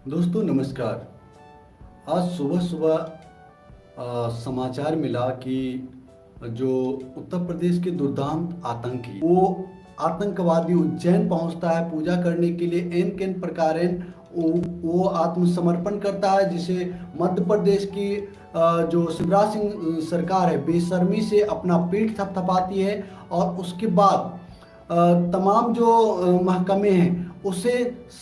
दोस्तों नमस्कार। आज सुबह सुबह समाचार मिला कि जो उत्तर प्रदेश के दुर्दांत आतंकी वो आतंकवादी उज्जैन पहुंचता है पूजा करने के लिए। एन केन प्रकारेण वो आत्मसमर्पण करता है, जिसे मध्य प्रदेश की जो शिवराज सिंह सरकार है बेशर्मी से अपना पीठ थपथपाती है और उसके बाद तमाम जो महकमे हैं उसे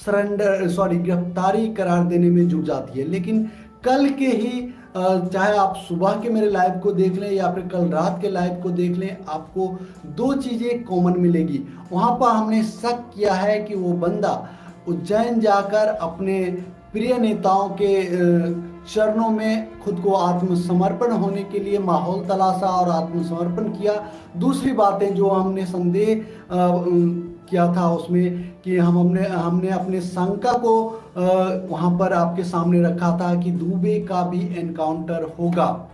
गिरफ्तारी करार देने में जुट जाती है। लेकिन कल के ही चाहे आप सुबह के मेरे लाइव को देख लें या फिर कल रात के लाइव को देख लें, आपको दो चीज़ें कॉमन मिलेगी। वहाँ पर हमने शक किया है कि वो बंदा उज्जैन जाकर अपने प्रिय नेताओं के चरणों में खुद को आत्मसमर्पण होने के लिए माहौल तलाशा और आत्मसमर्पण किया। दूसरी बातें जो हमने संदेह किया था उसमें कि हमने अपने शंका को वहाँ पर आपके सामने रखा था कि दुबे का भी एनकाउंटर होगा,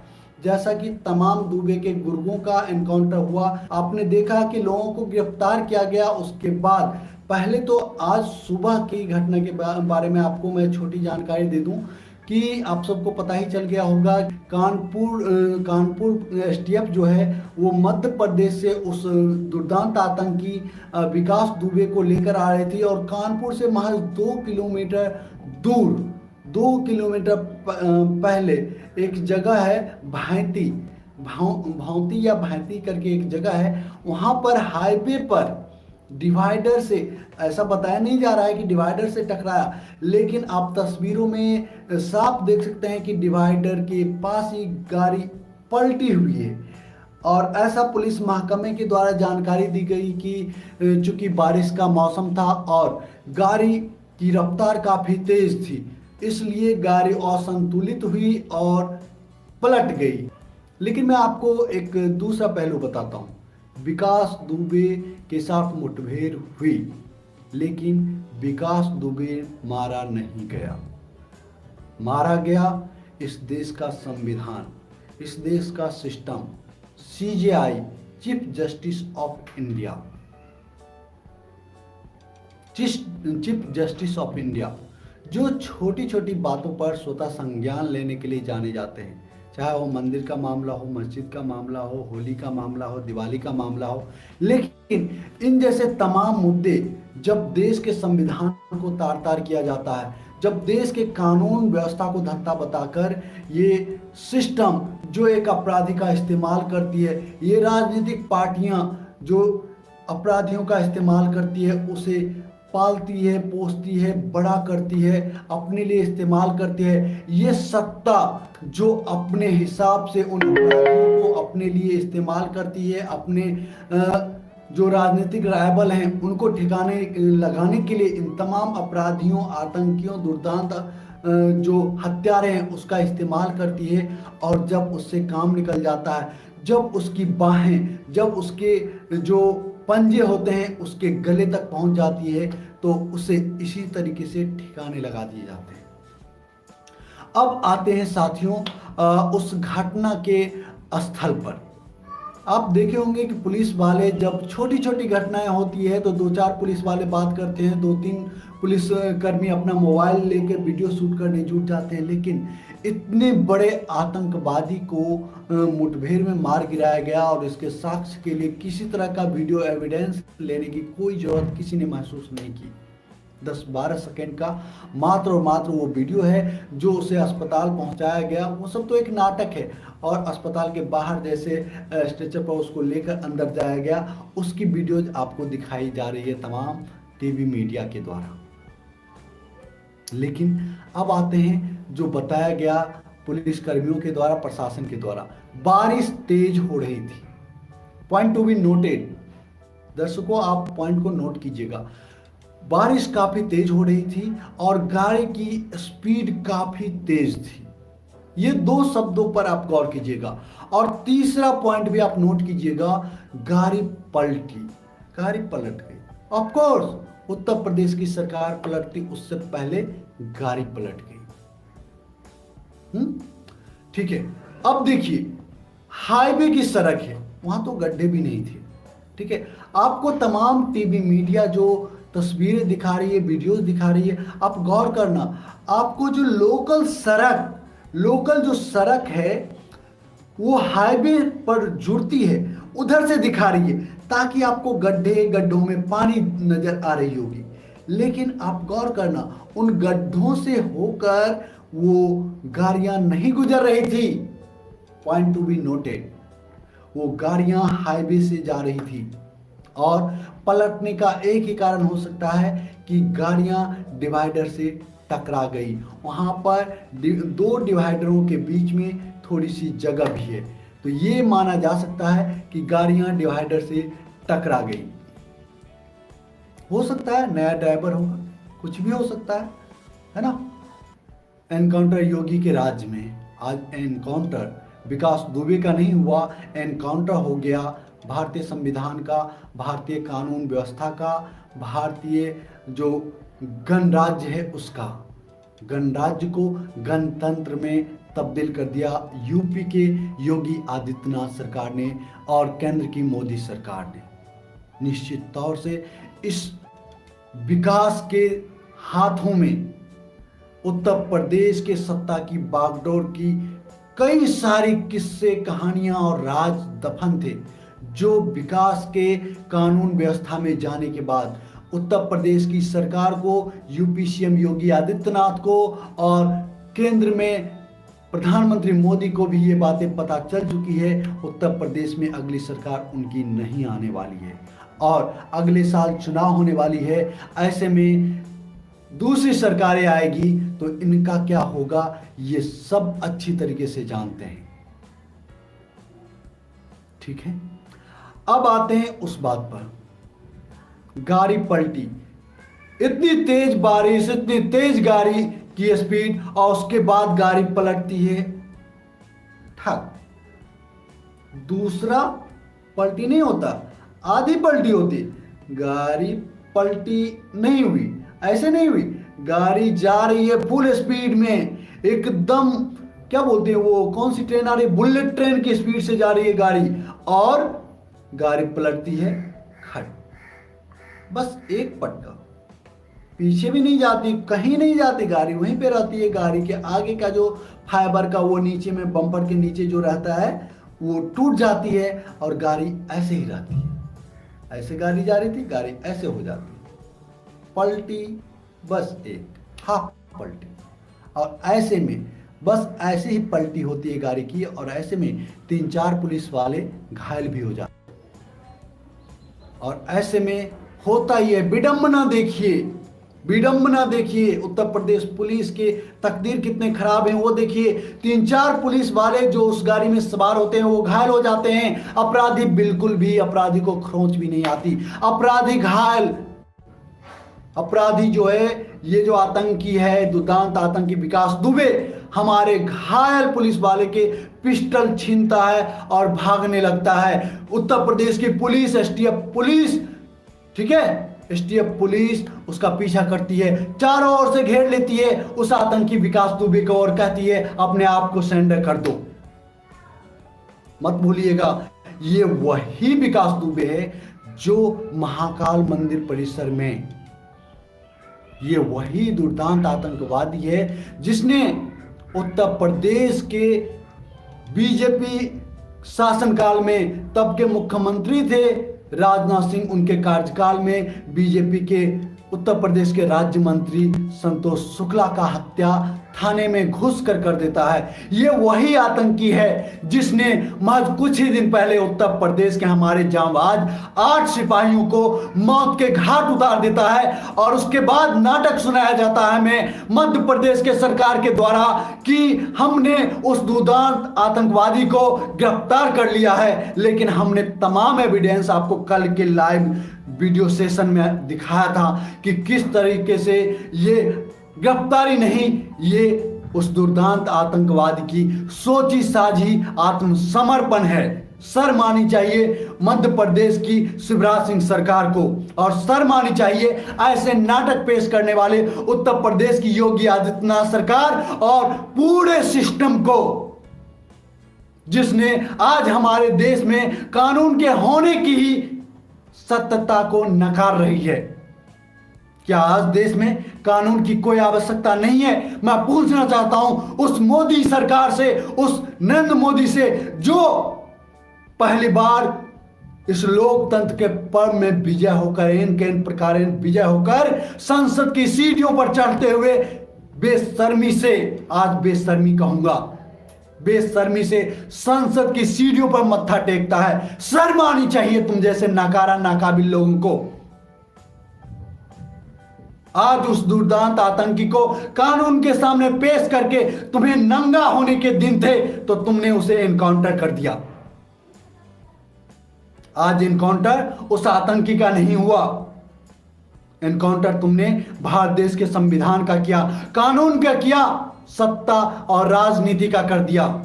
जैसा कि तमाम दुबे के गुर्गों का एनकाउंटर हुआ। आपने देखा कि लोगों को गिरफ्तार किया गया। उसके बाद पहले तो आज सुबह की घटना के बारे में आपको मैं छोटी जानकारी दे दूं कि आप सबको पता ही चल गया होगा। कानपुर एसटीएफ जो है वो मध्य प्रदेश से उस दुर्दांत आतंकी विकास दुबे को लेकर आ रही थी और कानपुर से महज 2 किलोमीटर दूर 2 किलोमीटर पहले एक जगह है भांति या भैंती करके एक जगह है। वहाँ पर हाईवे पर डिवाइडर से, ऐसा बताया नहीं जा रहा है कि डिवाइडर से टकराया, लेकिन आप तस्वीरों में साफ देख सकते हैं कि डिवाइडर के पास ही गाड़ी पलटी हुई है। और ऐसा पुलिस महकमे के द्वारा जानकारी दी गई कि चूंकि बारिश का मौसम था और गाड़ी की रफ्तार काफ़ी तेज थी, इसलिए गाड़ी असंतुलित हुई और पलट गई। लेकिन मैं आपको एक दूसरा पहलू बताता हूँ। विकास दुबे के साथ मुठभेड़ हुई, लेकिन विकास दुबे मारा नहीं गया। मारा गया इस देश का संविधान, इस देश का system, CJI, chief justice of India, chief justice of India, जो छोटी छोटी बातों पर स्वतः संज्ञान लेने के लिए जाने जाते हैं। चाहे वो मंदिर का मामला हो, मस्जिद का मामला हो, होली का मामला हो, दिवाली का मामला हो। लेकिन इन जैसे तमाम मुद्दे जब देश के संविधान को तार तार किया जाता है, जब देश के कानून व्यवस्था को धत्ता बताकर ये सिस्टम जो एक अपराधी का इस्तेमाल करती है, ये राजनीतिक पार्टियां जो अपराधियों का इस्तेमाल करती है, उसे पालती है, पोसती है, बड़ा करती है, अपने लिए इस्तेमाल करती है। ये सत्ता जो अपने हिसाब से उन अपराधियों को अपने लिए इस्तेमाल करती है, अपने जो राजनीतिक राइवल हैं उनको ठिकाने लगाने के लिए इन तमाम अपराधियों, आतंकियों, दुर्दांत जो हत्यारे हैं उसका इस्तेमाल करती है। और जब उससे काम निकल जाता है, जब उसकी बाहें, जब उसके जो पंजे होते हैं उसके गले तक पहुंच जाती है, तो उसे इसी तरीके से ठिकाने लगा दिए जाते हैं। अब आते हैं साथियों उस घटना के स्थल पर। आप देखे होंगे कि पुलिस वाले जब छोटी छोटी घटनाएं होती है तो 2-4 पुलिस वाले बात करते हैं, 2-3 पुलिस कर्मी अपना मोबाइल लेकर वीडियो शूट करने जुट जाते हैं। लेकिन इतने बड़े आतंकवादी को मुठभेड़ में मार गिराया गया और इसके साक्ष्य के लिए किसी तरह का वीडियो एविडेंस लेने की कोई जरूरत किसी ने महसूस नहीं की। 10-12 सेकेंड का मात्र और मात्र वो वीडियो है जो उसे अस्पताल पहुंचाया गया। वो सब तो एक नाटक है और अस्पताल के बाहर जैसे स्ट्रेचर पर उसको लेकर अंदर जाया गया, उसकी वीडियोज आपको दिखाई जा रही है तमाम टीवी मीडिया के द्वारा। लेकिन अब आते हैं जो बताया गया पुलिस कर्मियों के द्वारा, प्रशासन के द्वारा। बारिश तेज हो रही थी। पॉइंट टू बी नोटेड, दर्शकों आप पॉइंट को नोट कीजिएगा। बारिश काफी तेज हो रही थी और गाड़ी की स्पीड काफी तेज थी। ये 2 शब्दों पर आप गौर कीजिएगा। और तीसरा पॉइंट भी आप नोट कीजिएगा, गाड़ी पलटी, गाड़ी पलट गई। ऑफ कोर्स उत्तर प्रदेश की सरकार पलटती, उससे पहले गाड़ी पलट गई। ठीक है। अब देखिए हाईवे की सड़क है, वहां तो गड्ढे भी नहीं थे। ठीक है। आपको तमाम टीवी मीडिया जो तस्वीरें दिखा रही है, वीडियोस दिखा रही है। आप गौर करना, आपको जो लोकल जो सड़क है वो हाईवे पर जुड़ती है, उधर से दिखा रही है, ताकि आपको गड्ढों में पानी नजर आ रही होगी। लेकिन आप गौर करना, उन गड्ढों से होकर वो गाड़ियां नहीं गुजर रही थी। पॉइंट टू बी नोटेड, वो गाड़ियां हाईवे से जा रही थी। और पलटने का एक ही कारण हो सकता है कि गाड़ियां डिवाइडर से टकरा गई। वहां पर दो डिवाइडरों के बीच में थोड़ी सी जगह भी है, तो ये माना जा सकता है कि गाड़ियां डिवाइडर से टकरा गई। हो सकता है नया ड्राइवर होगा, कुछ भी हो सकता है ना। एनकाउंटर योगी के राज्य में आज एनकाउंटर विकास दुबे का नहीं हुआ, एनकाउंटर हो गया भारतीय संविधान का, भारतीय कानून व्यवस्था का, भारतीय जो गणराज्य है उसका। गणराज्य को गणतंत्र में तब्दील कर दिया यूपी के योगी आदित्यनाथ सरकार ने और केंद्र की मोदी सरकार ने। निश्चित तौर से इस विकास के हाथों में उत्तर प्रदेश के सत्ता की बागडोर की कई सारी किस्से, कहानियां और राज दफन थे, जो विकास के कानून व्यवस्था में जाने के बाद उत्तर प्रदेश की सरकार को, यूपी सीएम योगी आदित्यनाथ को और केंद्र में प्रधानमंत्री मोदी को भी ये बातें पता चल चुकी है। उत्तर प्रदेश में अगली सरकार उनकी नहीं आने वाली है और अगले साल चुनाव होने वाली है। ऐसे में दूसरी सरकारें आएगी तो इनका क्या होगा, ये सब अच्छी तरीके से जानते हैं। ठीक है, अब आते हैं उस बात पर, गाड़ी पलटी। इतनी तेज बारिश, इतनी तेज गाड़ी की स्पीड और उसके बाद गाड़ी पलटती है, ठक। दूसरा पलटी नहीं होता, आधी पलटी होती। गाड़ी पलटी नहीं हुई, ऐसे नहीं हुई, गाड़ी जा रही है फुल स्पीड में, एकदम क्या बोलते हैं वो, कौन सी ट्रेन आ रही है, बुलेट ट्रेन की स्पीड से जा रही है गाड़ी, और गाड़ी पलटती है खट। बस एक पटका, पीछे भी नहीं जाती, कहीं नहीं जाती, गाड़ी वहीं पे रहती है। गाड़ी के आगे का जो फाइबर का वो नीचे में बम्पर के नीचे जो रहता है वो टूट जाती है और गाड़ी ऐसे ही रहती है। ऐसे गाड़ी जा रही थी, गाड़ी ऐसे हो जाती है, पलटी बस एक हाफ पलटी। और ऐसे में बस ऐसे ही पलटी होती है गाड़ी की, और ऐसे में 3-4 पुलिस वाले घायल भी हो जाते। और ऐसे में होता ही है, विडंबना देखिए, विडंबना देखिए, उत्तर प्रदेश पुलिस के तकदीर कितने खराब हैं वो देखिए। 3-4 पुलिस वाले जो उस गाड़ी में सवार होते हैं वो घायल हो जाते हैं। अपराधी बिल्कुल भी, अपराधी को खरोंच भी नहीं आती, अपराधी घायल। अपराधी जो है, ये जो आतंकी है, दुर्दांत आतंकी विकास दुबे, हमारे घायल पुलिस वाले के पिस्टल छीनता है और भागने लगता है। उत्तर प्रदेश की पुलिस, एसटीएफ पुलिस, ठीक है, एसटीएफ पुलिस उसका पीछा करती है, चारों ओर से घेर लेती है उस आतंकी विकास दुबे को और कहती है अपने आप को सरेंडर कर दो। मत भूलिएगा, ये वही विकास दुबे है जो महाकाल मंदिर परिसर में, ये वही दुर्दांत आतंकवादी है जिसने उत्तर प्रदेश के बीजेपी शासनकाल में, तब के मुख्यमंत्री थे राजनाथ सिंह, उनके कार्यकाल में बीजेपी के उत्तर प्रदेश के राज्य मंत्री संतोष शुक्ला का हत्या थाने में घुस कर देता है। ये वही आतंकी है जिसने महज कुछ ही दिन पहले उत्तर प्रदेश के हमारे जांबाज 8 सिपाहियों को मौत के घाट उतार देता है, और उसके बाद नाटक सुनाया जाता है हमें मध्य प्रदेश के सरकार के द्वारा कि हमने उस दुर्दांत आतंकवादी को गिरफ्तार कर लिया है। लेकिन हमने तमाम एविडेंस आपको कल के लाइव वीडियो सेशन में दिखाया था कि किस तरीके से ये गिरफ्तारी नहीं, ये उस दुर्दांत आतंकवादी की सोची साझी आत्मसमर्पण है। सर मानी चाहिए मध्य प्रदेश की शिवराज सिंह सरकार को, और सर मानी चाहिए ऐसे नाटक पेश करने वाले उत्तर प्रदेश की योगी आदित्यनाथ सरकार और पूरे सिस्टम को, जिसने आज हमारे देश में कानून के होने की ही सत्यता को नकार रही है। क्या आज देश में कानून की कोई आवश्यकता नहीं है? मैं पूछना चाहता हूं उस मोदी सरकार से, उस नरेंद्र मोदी से, जो पहली बार इस लोकतंत्र के पर्व में विजय होकर, इन प्रकार विजय होकर संसद की सीढ़ियों पर चढ़ते हुए बेशर्मी से, आज बेशर्मी कहूंगा, बेशर्मी से संसद की सीढ़ियों पर मत्था टेकता है। शर्म आनी चाहिए तुम जैसे नाकारा नाकाबिल लोगों को। आज उस दुर्दांत आतंकी को कानून के सामने पेश करके, तुम्हें नंगा होने के दिन थे तो तुमने उसे एनकाउंटर कर दिया। आज एनकाउंटर उस आतंकी का नहीं हुआ, एनकाउंटर तुमने भारत देश के संविधान का किया, कानून का किया, सत्ता और राजनीति का कर दिया।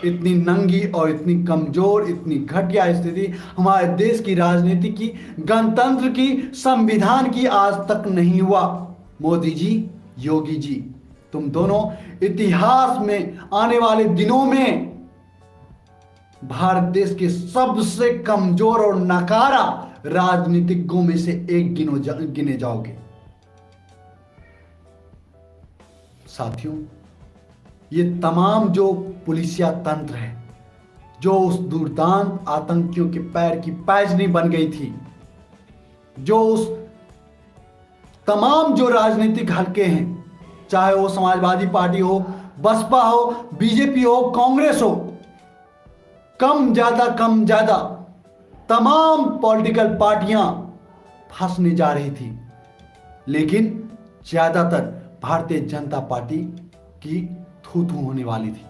इतनी नंगी और इतनी कमजोर, इतनी घटिया स्थिति हमारे देश की राजनीति की, गणतंत्र की, संविधान की आज तक नहीं हुआ। मोदी जी, योगी जी, तुम दोनों इतिहास में आने वाले दिनों में भारत देश के सबसे कमजोर और नकारा राजनीतिज्ञों में से एक गिने जाओगे। साथियों, ये तमाम जो पुलिसिया तंत्र है, जो उस दुर्दांत आतंकियों के पैर की पैजनी बन गई थी, जो उस तमाम जो राजनीतिक हलके हैं, चाहे वो समाजवादी पार्टी हो, बसपा हो, बीजेपी हो, कांग्रेस हो, कम ज्यादा तमाम पॉलिटिकल पार्टियां फंसने जा रही थी, लेकिन ज्यादातर भारतीय जनता पार्टी की थू थू होने वाली थी।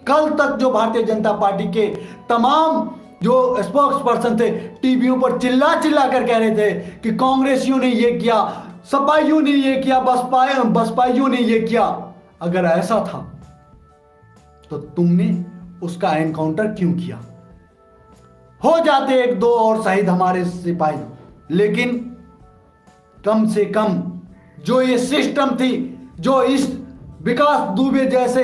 कल तक जो भारतीय जनता पार्टी के तमाम जो स्पोक्स पर्सन थे, टीवियों पर चिल्ला चिल्ला कर कह रहे थे कि कांग्रेसियों ने ये किया, सपाइयों ने ये किया, बसपाइयों ने ये किया। अगर ऐसा था तो तुमने उसका एनकाउंटर क्यों किया? हो जाते एक दो और शहीद हमारे सिपाही, लेकिन कम से कम जो ये सिस्टम थी, जो इस विकास दुबे जैसे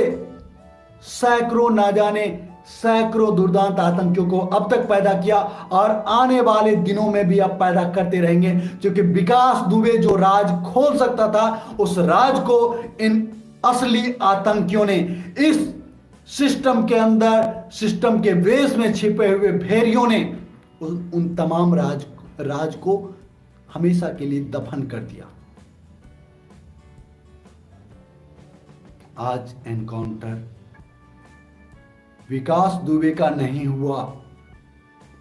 सैकड़ों, ना जाने सैकड़ों दुर्दांत आतंकियों को अब तक पैदा किया और आने वाले दिनों में भी अब पैदा करते रहेंगे, क्योंकि विकास दुबे जो राज खोल सकता था, उस राज को इन असली आतंकियों ने, इस सिस्टम के अंदर, सिस्टम के वेश में छिपे हुए भेड़ियों ने उन तमाम राज को हमेशा के लिए दफन कर दिया। आज एनकाउंटर विकास दुबे का नहीं हुआ,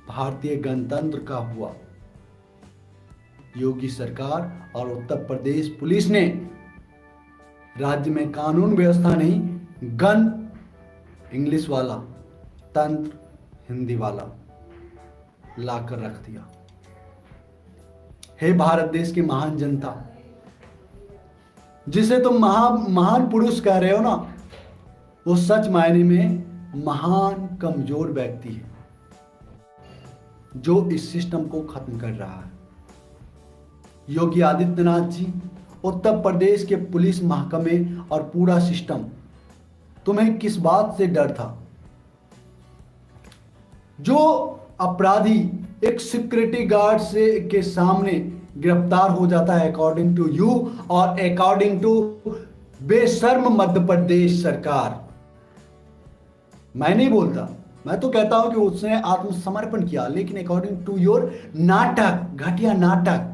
भारतीय गणतंत्र का हुआ। योगी सरकार और उत्तर प्रदेश पुलिस ने राज्य में कानून व्यवस्था नहीं, गन इंग्लिश वाला, तंत्र हिंदी वाला लाकर रख दिया। हे भारत देश की महान जनता, जिसे तुम महान पुरुष कह रहे हो ना, वो सच मायने में महान कमजोर व्यक्ति है, जो इस सिस्टम को खत्म कर रहा है। योगी आदित्यनाथ जी, उत्तर प्रदेश के पुलिस महकमे और पूरा सिस्टम, तुम्हें किस बात से डर था? जो अपराधी एक सिक्योरिटी गार्ड के सामने गिरफ्तार हो जाता है अकॉर्डिंग टू यू और अकॉर्डिंग टू बेशर्म मध्य प्रदेश सरकार, मैं नहीं बोलता, मैं तो कहता हूं कि उसने आत्मसमर्पण किया, लेकिन अकॉर्डिंग टू योर नाटक, घटिया नाटक,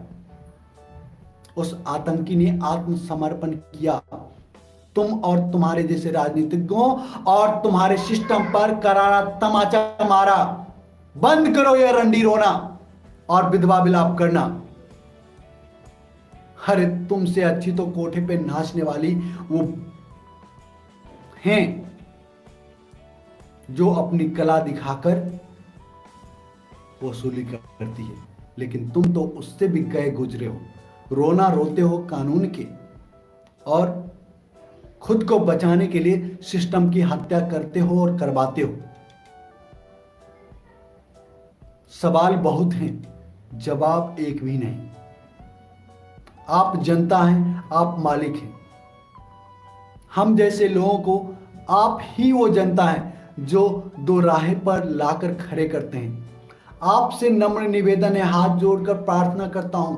उस आतंकी ने आत्मसमर्पण किया। तुम और तुम्हारे जैसे राजनीतिज्ञों और तुम्हारे सिस्टम पर करारा तमाचा मारा। बंद करो ये रंडी रोना और विधवा विलाप करना। अरे तुमसे अच्छी तो कोठे पे नाचने वाली वो हैं जो अपनी कला दिखाकर वसूली करती है, लेकिन तुम तो उससे भी गए गुजरे हो। रोना रोते हो कानून के और खुद को बचाने के लिए सिस्टम की हत्या करते हो और करवाते हो। सवाल बहुत हैं, जवाब एक भी नहीं। आप जनता हैं, आप मालिक हैं। हम जैसे लोगों को आप ही वो जनता है जो दो राह पर लाकर खड़े करते हैं। आपसे नम्र निवेदन है, हाथ जोड़कर प्रार्थना करता हूं,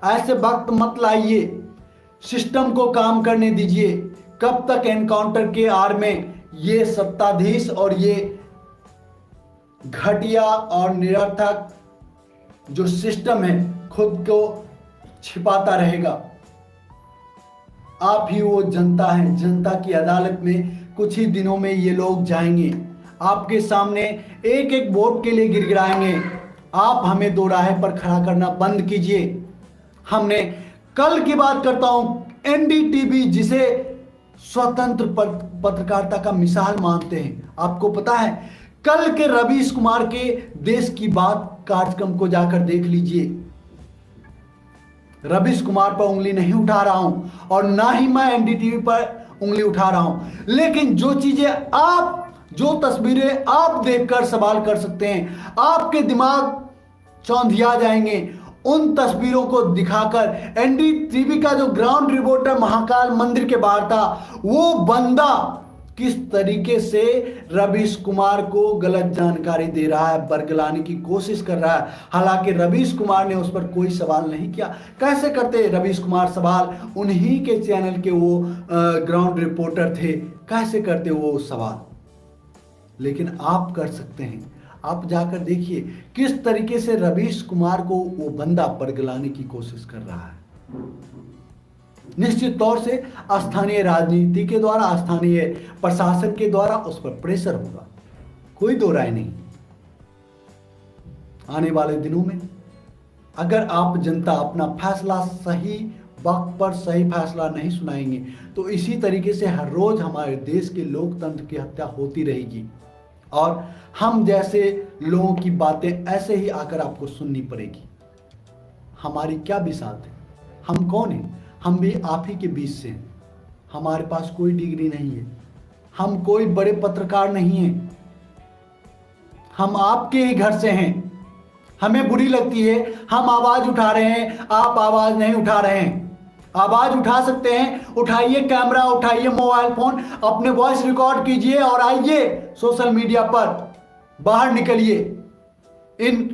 ऐसे वक्त मत लाइए, सिस्टम को काम करने दीजिए। कब तक एनकाउंटर के आड़ में ये सत्ताधीश और ये घटिया और निरर्थक जो सिस्टम है खुद को छिपाता रहेगा? आप ही वो जनता है। जनता की अदालत में कुछ ही दिनों में ये लोग जाएंगे, आपके सामने एक एक वोट के लिए गिड़गिड़ाएंगे। आप हमें दो राह पर खड़ा करना बंद कीजिए। हमने कल की बात करता हूं, एनडीटीवी जिसे स्वतंत्र पत्रकारिता का मिसाल मानते हैं, आपको पता है कल के रवीश कुमार के देश की बात कार्यक्रम को जाकर देख लीजिए। रवीश कुमार पर उंगली नहीं उठा रहा हूं और ना ही मैं एनडीटीवी पर उंगली उठा रहा हूं, लेकिन जो चीजें आप, जो तस्वीरें आप देखकर सवाल कर सकते हैं, आपके दिमाग चौंधिया जाएंगे, उन तस्वीरों को दिखाकर एनडीटीवी का जो ग्राउंड रिपोर्टर महाकाल मंदिर के बाहर था, वो बंदा किस तरीके से रवीश कुमार को गलत जानकारी दे रहा है, बरगलाने की कोशिश कर रहा है। हालांकि रवीश कुमार ने उस पर कोई सवाल नहीं किया। कैसे करते रवीश कुमार सवाल? उन्हीं के चैनल के वो ग्राउंड रिपोर्टर थे, कैसे करते वो सवाल? लेकिन आप कर सकते हैं। आप जाकर देखिए किस तरीके से रवीश कुमार को वो बंदा बरगलाने की कोशिश कर रहा है। निश्चित तौर से स्थानीय राजनीति के द्वारा, स्थानीय प्रशासन के द्वारा उस पर प्रेशर होगा, कोई दो राय नहीं। आने वाले दिनों में अगर आप जनता अपना फैसला सही वक्त पर सही फैसला नहीं सुनाएंगे तो इसी तरीके से हर रोज हमारे देश के लोकतंत्र की हत्या होती रहेगी और हम जैसे लोगों की बातें ऐसे ही आकर आपको सुननी पड़ेगी। हमारी क्या बिसात है? हम कौन हैं? हम भी आप ही के बीच से हैं। हमारे पास कोई डिग्री नहीं है, हम कोई बड़े पत्रकार नहीं हैं, हम आपके ही घर से हैं। हमें बुरी लगती है, हम आवाज उठा रहे हैं, आप आवाज नहीं उठा रहे हैं। आवाज उठा सकते हैं, उठाइए कैमरा, उठाइए मोबाइल फोन, अपने वॉइस रिकॉर्ड कीजिए और आइए सोशल मीडिया पर, बाहर निकलिए। इन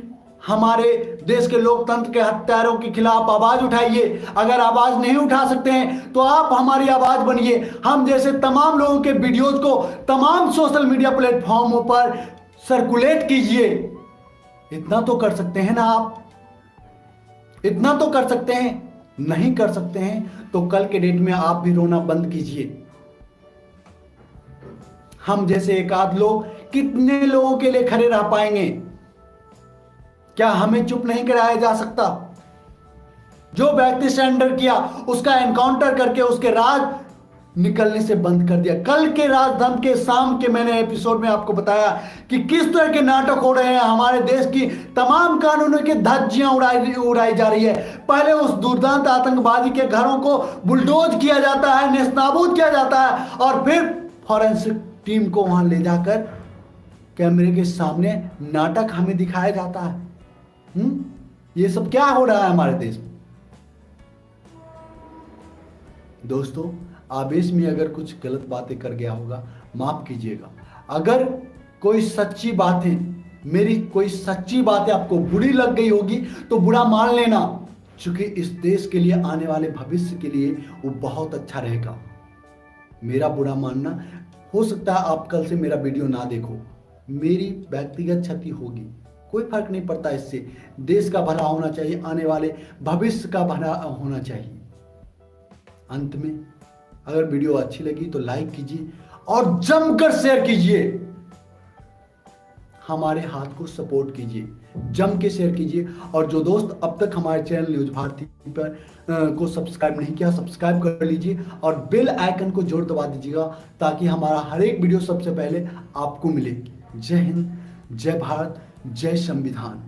हमारे देश के लोकतंत्र के हत्यारों के खिलाफ आवाज उठाइए। अगर आवाज नहीं उठा सकते हैं तो आप हमारी आवाज बनिए। हम जैसे तमाम लोगों के वीडियोज को तमाम सोशल मीडिया प्लेटफॉर्मों पर सर्कुलेट कीजिए। इतना तो कर सकते हैं ना आप? इतना तो कर सकते हैं? नहीं कर सकते हैं तो कल के डेट में आप भी रोना बंद कीजिए। हम जैसे एक आध लोग कितने लोगों के लिए खड़े रह पाएंगे? क्या हमें चुप नहीं कराया जा सकता? जो व्यक्ति सरेंडर किया उसका एनकाउंटर करके उसके राज निकलने से बंद कर दिया। कल के राजधर्म के शाम के मैंने एपिसोड में आपको बताया कि किस तरह के नाटक हो रहे हैं। हमारे देश की तमाम कानूनों की धज्जियां उड़ाई जा रही है। पहले उस दुर्दांत आतंकवादी के घरों को बुलडोज किया जाता है, नेस्तनाबूद किया जाता है और फिर फॉरेंसिक टीम को वहां ले जाकर कैमरे के सामने नाटक हमें दिखाया जाता है। ये सब क्या हो रहा है हमारे देश में? दोस्तों, आवेश में अगर कुछ गलत बातें कर गया होगा माफ कीजिएगा। अगर कोई सच्ची बातें, मेरी कोई सच्ची बातें आपको बुरी लग गई होगी तो बुरा मान लेना, क्योंकि इस देश के लिए, आने वाले भविष्य के लिए वो बहुत अच्छा रहेगा। मेरा बुरा मानना, हो सकता है आप कल से मेरा वीडियो ना देखो, मेरी व्यक्तिगत क्षति होगी, कोई फर्क नहीं पड़ता। इससे देश का भला होना चाहिए, आने वाले भविष्य का भला होना चाहिए। अंत में अगर वीडियो अच्छी लगी तो लाइक कीजिए और जमकर शेयर कीजिए। हमारे हाथ को सपोर्ट कीजिए, जम के शेयर कीजिए। और जो दोस्त अब तक हमारे चैनल न्यूज भारती पर को सब्सक्राइब नहीं किया, सब्सक्राइब कर लीजिए और बेल आइकन को जोर दबा दीजिएगा ताकि हमारा हर एक वीडियो सबसे पहले आपको मिले। जय हिंद, जय भारत, जय संविधान।